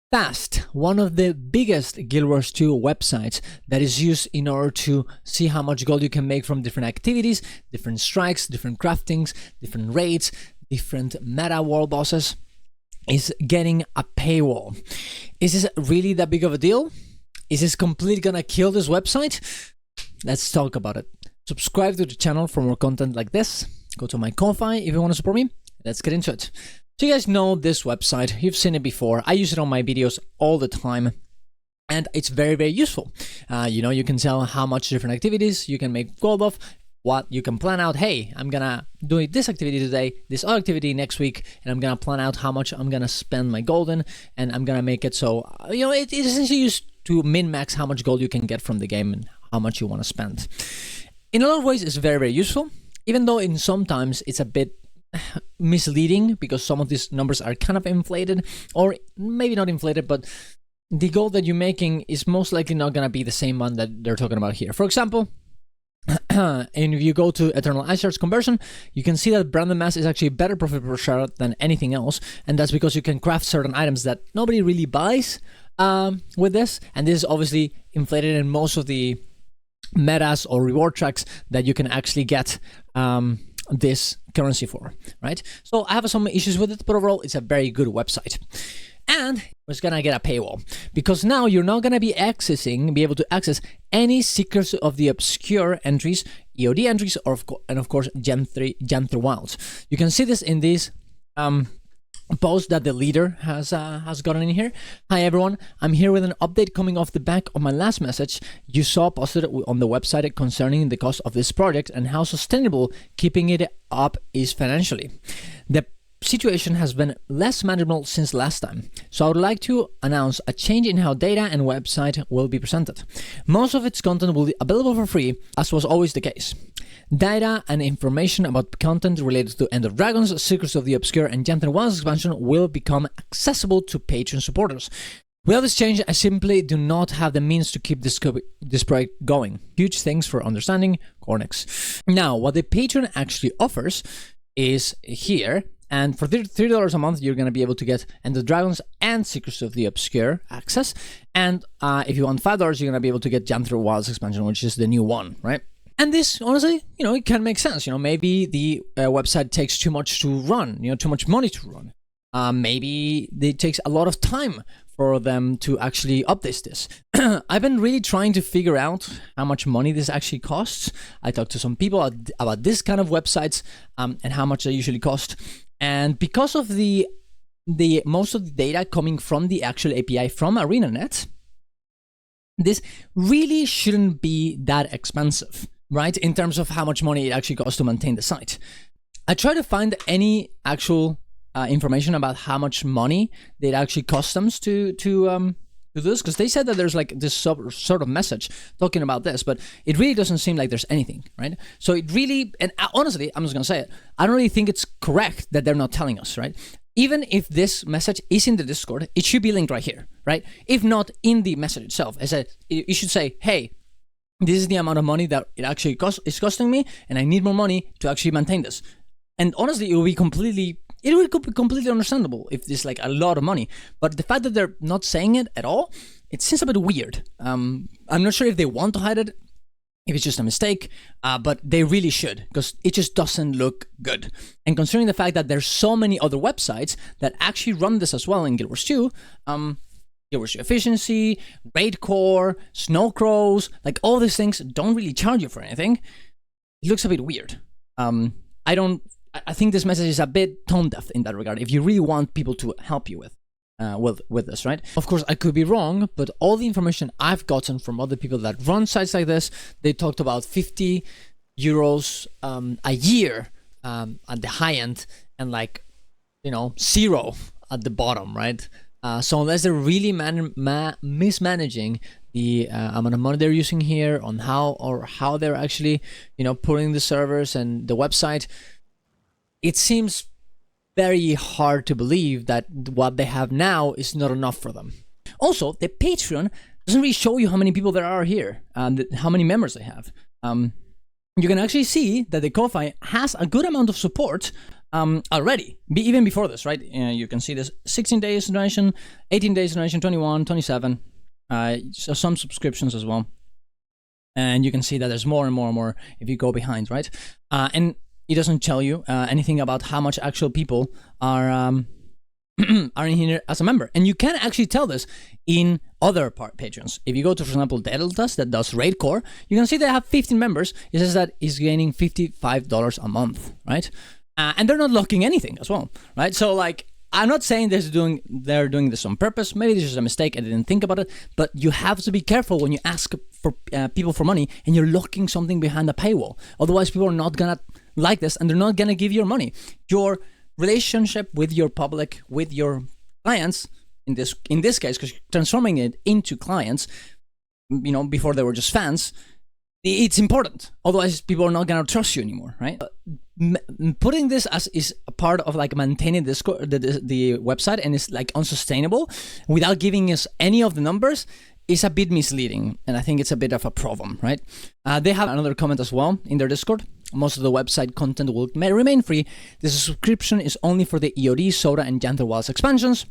Fast, one of the biggest Guild Wars 2 websites that is used in order to see how much gold you can make from different activities, different strikes, different craftings, different raids, different meta world bosses, is getting a paywall. Is this really that big of a deal? Is this completely gonna kill this website? Let's talk about it. Subscribe to the channel for more content like this. Go to my Ko-Fi if you want to support me. Let's get into it. So you guys know this website, you've seen it before. I use it on my videos all the time, and it's very, very useful. You can tell how much different activities you can make gold off, what you can plan out. Hey, I'm gonna do this activity today, this other activity next week, and I'm gonna plan out how much I'm gonna spend my gold in, and I'm gonna make it so, it is essentially used to min-max how much gold you can get from the game and how much you want to spend. In a lot of ways, it's very, very useful, even though sometimes it's a bit misleading because some of these numbers are kind of inflated, or maybe not inflated, but the gold that you're making is most likely not going to be the same one that they're talking about here. For example, and if you go to Eternal Ice Shards conversion, you can see that Branded Mass is actually better profit per shard than anything else, and that's because you can craft certain items that nobody really buys with this, and this is obviously inflated in most of the metas or reward tracks that you can actually get this currency for, right? So I have some issues with it, but overall it's a very good website. And it's gonna get a paywall because now you're not gonna be able to access any Secrets of the Obscure entries, EOD entries, and of course Gen 3 Wilds. You can see this in these post that the leader has gotten in here. Hi everyone, I'm here with an update coming off the back of my last message you saw posted on the website concerning the cost of this project and how sustainable keeping it up is financially. The situation has been less manageable since last time, so I would like to announce a change in how data and website will be presented. Most of its content will be available for free, as was always the case. Data and information about content related to End of Dragons, Secrets of the Obscure, and Gen 3 Wilds expansion will become accessible to Patreon supporters. Without this change, I simply do not have the means to keep this project going. Huge thanks for understanding, Cornix. Now, what the Patreon actually offers is here, and for $3 a month, you're going to be able to get End of Dragons and Secrets of the Obscure access, and if you want $5, you're going to be able to get Gen 3 Wilds expansion, which is the new one, right? And this, honestly, it can make sense. Maybe the website takes too much to run, too much money to run. Maybe it takes a lot of time for them to actually update this. I've been really trying to figure out how much money this actually costs. I talked to some people about this kind of websites and how much they usually cost. And because of the most of the data coming from the actual API from Arenanet, this really shouldn't be that expensive, right? In terms of how much money it actually costs to maintain the site. I try to find any actual information about how much money it actually costs them to do this, because they said that there's like this sort of message talking about this, but it really doesn't seem like there's anything, right? So it really, and honestly, I'm just gonna say it, I don't really think it's correct that they're not telling us, right? Even if this message is in the Discord, it should be linked right here, right? If not in the message itself, you should say, hey, this is the amount of money that it actually is costing me, and I need more money to actually maintain this. And honestly, it would be completely understandable if this is like a lot of money. But the fact that they're not saying it at all, it seems a bit weird. I'm not sure if they want to hide it, if it's just a mistake, but they really should, because it just doesn't look good. And considering the fact that there's so many other websites that actually run this as well in Guild Wars 2, Guild Wars 2 Efficiency, Raid Core, Snow Crows, like all these things don't really charge you for anything. It looks a bit weird. I think this message is a bit tone deaf in that regard, if you really want people to help you with this, right? Of course, I could be wrong, but all the information I've gotten from other people that run sites like this, they talked about 50 euros a year at the high end, and like, 0 at the bottom, right? So unless they're really mismanaging the amount of money they're using here on how they're actually, putting the servers and the website, it seems very hard to believe that what they have now is not enough for them. Also, the Patreon doesn't really show you how many people there are here, how many members they have. You can actually see that the Ko-Fi has a good amount of support already, even before this, right? You can see this 16 days donation, 18 days donation, 21, 27, so some subscriptions as well. And you can see that there's more and more and more if you go behind, right? And it doesn't tell you anything about how much actual people are are in here as a member. And you can actually tell this in other patrons. If you go to, for example, Deltas that does Raid Core, you can see they have 15 members. It says that it's gaining $55 a month, right? And they're not locking anything as well, right? So like, I'm not saying they're doing this on purpose. Maybe this is a mistake. I didn't think about it. But you have to be careful when you ask for people for money and you're locking something behind a paywall. Otherwise, people are not gonna like this and they're not gonna give you your money. Your relationship with your public, with your clients, in this case, because you're transforming it into clients, you know, before they were just fans, it's important. Otherwise, people are not gonna trust you anymore, right? Putting this as is a part of like maintaining the website and it's like unsustainable without giving us any of the numbers is a bit misleading, and I think it's a bit of a problem, right? They have another comment as well in their Discord. Most of the website content may remain free. The subscription is only for the EOD, Soda, and Yanter Wilds expansions.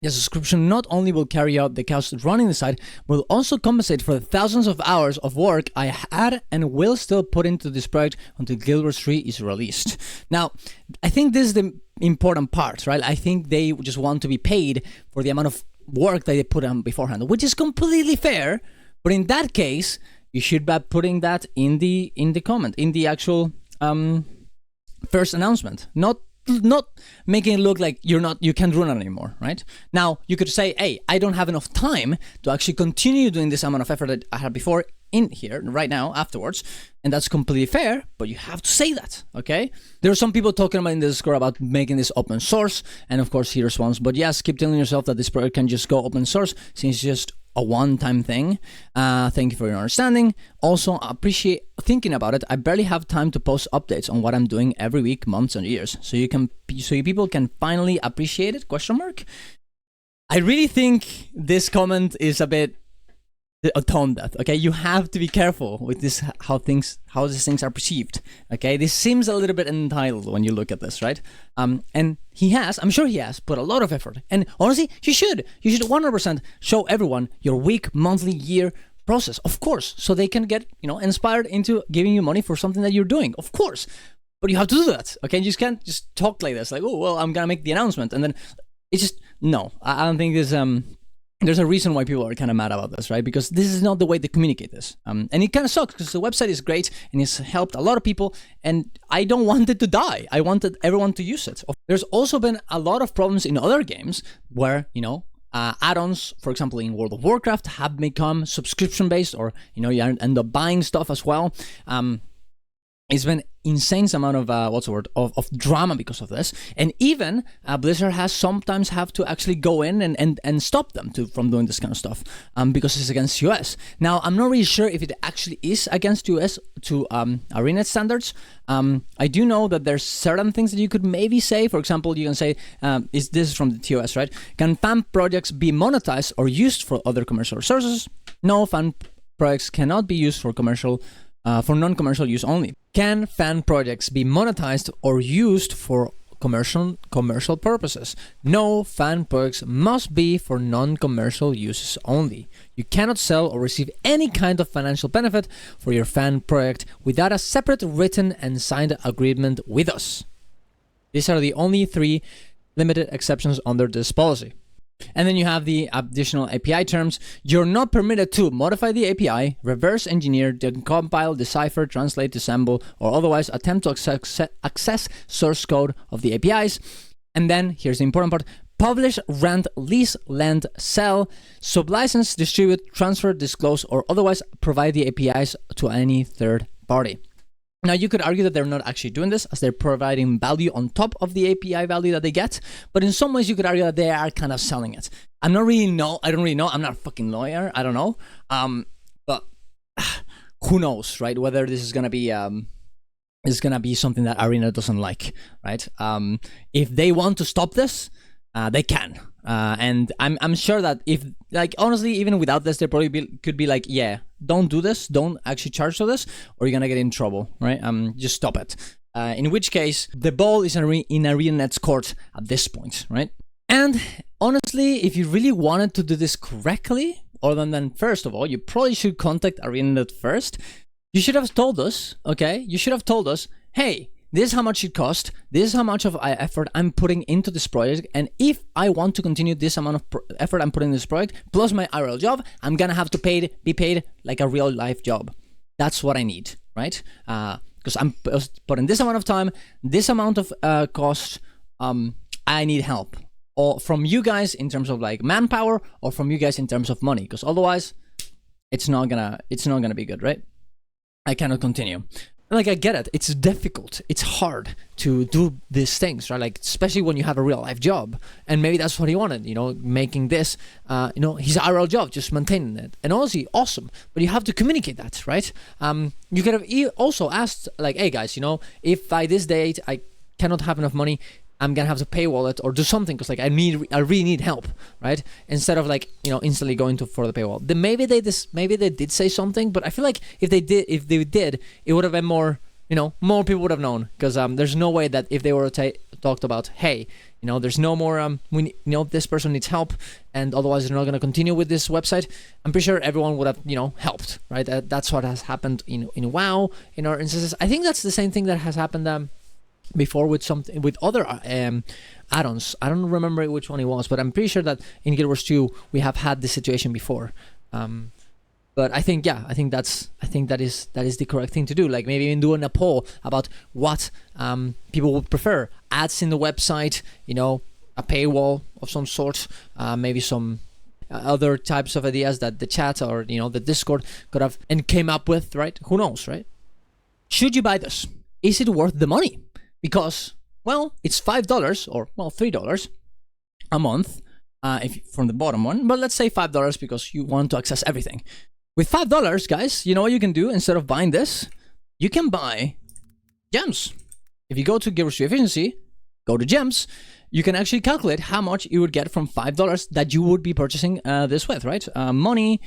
The subscription not only will carry out the cost of running the site, but will also compensate for the thousands of hours of work I had and will still put into this project until Guild Wars 3 is released. Now, I think this is the important part, right? I think they just want to be paid for the amount of work that they put on beforehand, which is completely fair. But in that case, you should be putting that in the comment, in the actual first announcement, not making it look like you can't run it anymore, right? Now, you could say, hey, I don't have enough time to actually continue doing this amount of effort that I had before in here right now afterwards, and that's completely fair, but you have to say that, okay? There are some people talking about in the Discord about making this open source, and of course he responds, but yes, keep telling yourself that this project can just go open source since it's just a one-time thing. Thank you for your understanding. Also, appreciate thinking about it. I barely have time to post updates on what I'm doing every week, months, and years. So people can finally appreciate it? ? I really think this comment is a bit tone deaf. Okay, you have to be careful with this, how these things are perceived. Okay, this seems a little bit entitled when you look at this, right? And I'm sure he has put a lot of effort. And honestly, you should 100% show everyone your week, monthly, year process, of course, so they can get inspired into giving you money for something that you're doing, of course. But you have to do that. Okay, you just can't just talk like this, like, oh well, I'm gonna make the announcement, and then it's just no. I don't think there's a reason why people are kind of mad about this, right? Because this is not the way to communicate this. And it kind of sucks because the website is great and it's helped a lot of people, and I don't want it to die. I wanted everyone to use it. There's also been a lot of problems in other games where, add-ons, for example, in World of Warcraft have become subscription-based, or, you end up buying stuff as well. It's been insane amount of of drama because of this, and even Blizzard has sometimes have to actually go in and stop them from doing this kind of stuff because it's against US. Now, I'm not really sure if it actually is against US to Arenanet standards. I do know that there's certain things that you could maybe say. For example, you can say, this is from the TOS, right? Can fan projects be monetized or used for other commercial sources? No, fan projects cannot be used for non-commercial use only. Can fan projects be monetized or used for commercial purposes? No, fan projects must be for non-commercial uses only. You cannot sell or receive any kind of financial benefit for your fan project without a separate written and signed agreement with us. These are the only 3 limited exceptions under this policy. And then you have the additional API terms. You're not permitted to modify the API, reverse engineer, decompile, decipher, translate, disassemble, or otherwise attempt to access source code of the APIs. And then here's the important part: publish, rent, lease, lend, sell, sublicense, distribute, transfer, disclose, or otherwise provide the APIs to any third party. Now, you could argue that they're not actually doing this, as they're providing value on top of the API value that they get, but in some ways you could argue that they are kind of selling it. I don't really know. I'm not a fucking lawyer. I don't know. But who knows, right? Whether this is gonna be something that Arena doesn't like, right? If they want to stop this, they can. And I'm sure that if, like, honestly, even without this, they probably could be like, yeah, don't do this, don't actually charge for this, or you're gonna get in trouble, right? Just stop it. in which case the ball is in Arenanet's court at this point, right? And honestly, if you really wanted to do this correctly, other than first of all, you probably should contact Arenanet first. You should have told us, okay? You should have told us, hey, this is how much it cost. This is how much of effort I'm putting into this project. And if I want to continue this amount of effort I'm putting in this project, plus my IRL job, I'm going to have to be paid like a real life job. That's what I need, right? Because I'm putting this amount of time, this amount of cost, I need help. Or from you guys in terms of like manpower, or from you guys in terms of money. Because otherwise, it's not gonna be good, right? I cannot continue. Like, I get it. It's difficult. It's hard to do these things, right? Like, especially when you have a real life job. And maybe that's what he wanted, making this, his IRL job, just maintaining it. And honestly, awesome. But you have to communicate that, right? You could have also asked, like, hey guys, if by this date I cannot have enough money, I'm gonna have to paywall it or do something, because like I really need help, right? Instead of like instantly going for the paywall. Then maybe they did say something, but I feel like if they did, it would have been more, more people would have known, because there's no way that if they were talked about, hey, there's no more this person needs help, and otherwise they're not gonna continue with this website. I'm pretty sure everyone would have helped, right? That's what has happened in WoW in our instances. I think that's the same thing that has happened before with other add-ons. I don't remember which one it was, but I'm pretty sure that in Guild Wars 2 we have had this situation before. But I think that is the correct thing to do. Like maybe even doing a poll about what people would prefer: ads in the website, a paywall of some sort, maybe some other types of ideas that the chat or the Discord could have and came up with, right? Who knows, right? Should you buy this? Is it worth the money? Because, well, it's $5 or, well, $3 a month from the bottom one. But let's say $5 because you want to access everything. With $5, guys, you know what you can do? Instead of buying this, you can buy gems. If you go to Guild Wars 2 Efficiency, go to gems, you can actually calculate how much you would get from $5 that you would be purchasing this with, right? Money.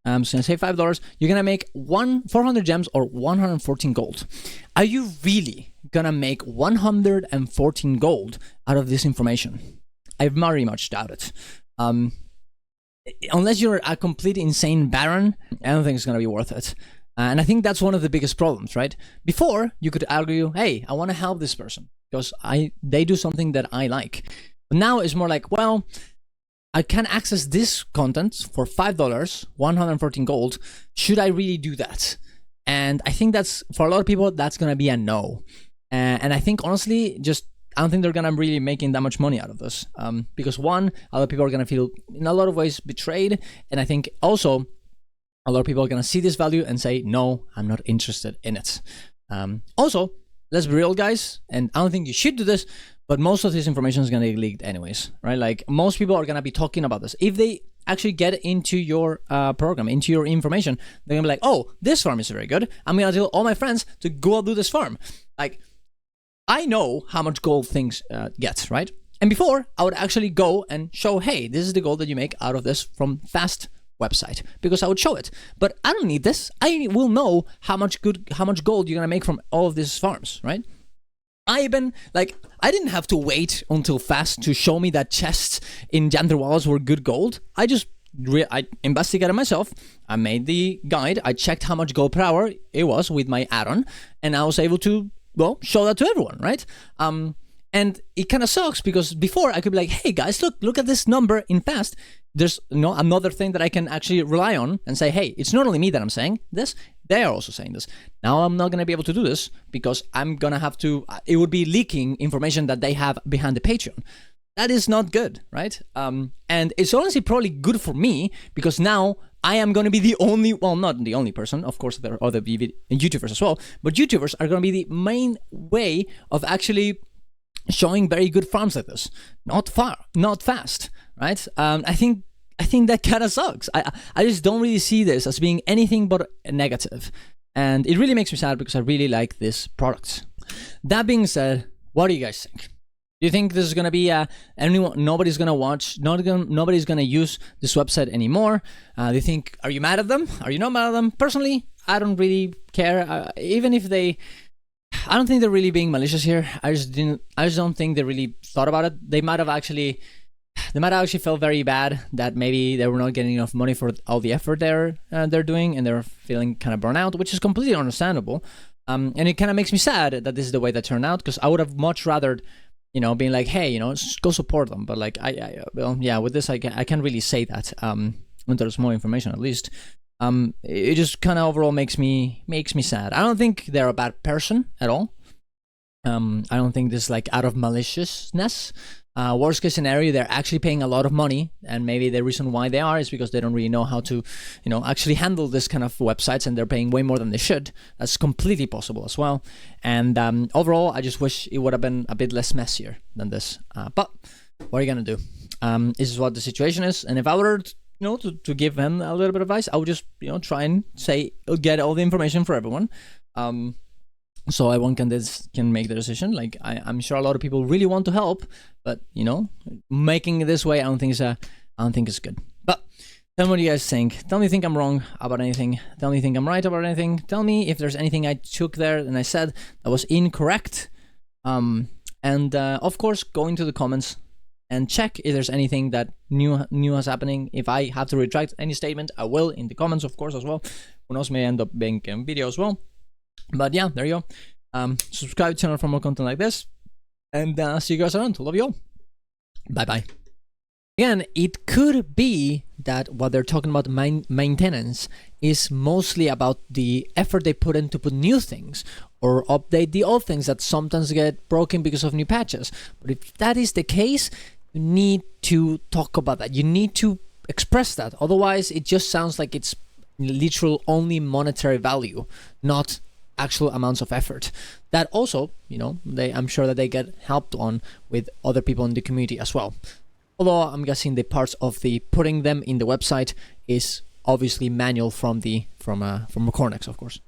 So say $5, you're gonna make 400 gems or 114 gold. Are you really gonna make 114 gold out of this information? I very much doubt it. Unless you're a complete insane baron, I don't think it's gonna be worth it. And I think that's one of the biggest problems, right? Before, you could argue, hey, I want to help this person because they do something that I like. But now it's more like, well, I can access this content for $5, 114 gold. Should I really do that? And I think that's, for a lot of people, that's going to be a no. And I think, honestly, I don't think they're going to really making that much money out of this. Because one, a lot of people are going to feel, in a lot of ways, betrayed. And I think also, a lot of people are going to see this value and say, no, I'm not interested in it. Also, let's be real, guys. And I don't think you should do this. But most of this information is going to get leaked anyways, right? Like most people are going to be talking about this. If they actually get into your program, into your information, they're going to be like, oh, this farm is very good. I'm going to tell all my friends to go do this farm. Like, I know how much gold things get, right? And before, I would actually go and show, hey, this is the gold that you make out of this from Fast website, because I would show it. But I don't need this. I will know how much gold you're going to make from all of these farms, right? I didn't have to wait until Fast to show me that chests in Jandar Walls were good gold. I investigated myself. I made the guide. I checked how much gold per hour it was with my add-on, and I was able to, well, show that to everyone, right? And it kind of sucks because before I could be like, hey guys, look at this number in Fast. There's another thing that I can actually rely on and say, hey, it's not only me that I'm saying this, they are also saying this. Now I'm not going to be able to do this because I'm going to have to, it would be leaking information that they have behind the Patreon. That is not good, right? And it's honestly probably good for me because now I am going to be the only, well, not the only person, of course there are other YouTubers as well, but YouTubers are going to be the main way of actually showing very good farms like this. Not Fast, right? I think that kind of sucks. I just don't really see this as being anything but negative. And it really makes me sad because I really like this product. That being said, what do you guys think? Do you think this is going to be nobody's going to watch, nobody's going to use this website anymore? Do you think, are you mad at them? Are you not mad at them? Personally, I don't really care. Even if they I don't think they're really being malicious here. I just don't think they really thought about it. They might have actually felt very bad that maybe they were not getting enough money for all the effort they're doing, and they're feeling kind of burnt out, which is completely understandable. And it kind of makes me sad that this is the way that turned out, because I would have much rather, being like, hey, go support them. But like, well, yeah, with this, I can't really say that. When there's more information, at least. It just kind of overall makes me sad. I don't think they're a bad person at all. I don't think this is like out of maliciousness. Worst case scenario, they're actually paying a lot of money, and maybe the reason why they are is because they don't really know how to, actually handle this kind of websites, and they're paying way more than they should. That's completely possible as well. And overall, I just wish it would have been a bit less messier than this. But what are you gonna do? This is what the situation is, and if I were to give him a little bit of advice, I would just, try and get all the information for everyone. So everyone can make the decision. Like, I'm sure a lot of people really want to help, but, making it this way, I don't think it's good. But tell me what you guys think. Tell me if you think I'm wrong about anything. Tell me if you think I'm right about anything. Tell me if there's anything I took there and I said that was incorrect. And of course, go into the comments and check if there's anything that new is happening. If I have to retract any statement, I will in the comments, of course, as well. Who knows, may end up being a video as well. But yeah, there you go. Subscribe to the channel for more content like this. And see you guys around. Love you all. Bye-bye. Again, it could be that what they're talking about maintenance is mostly about the effort they put in to put new things or update the old things that sometimes get broken because of new patches. But if that is the case, you need to talk about that. You need to express that. Otherwise, it just sounds like it's literal only monetary value, not actual amounts of effort. That also, I'm sure that they get helped on with other people in the community as well. Although I'm guessing the parts of the putting them in the website is obviously manual from Cornex, of course.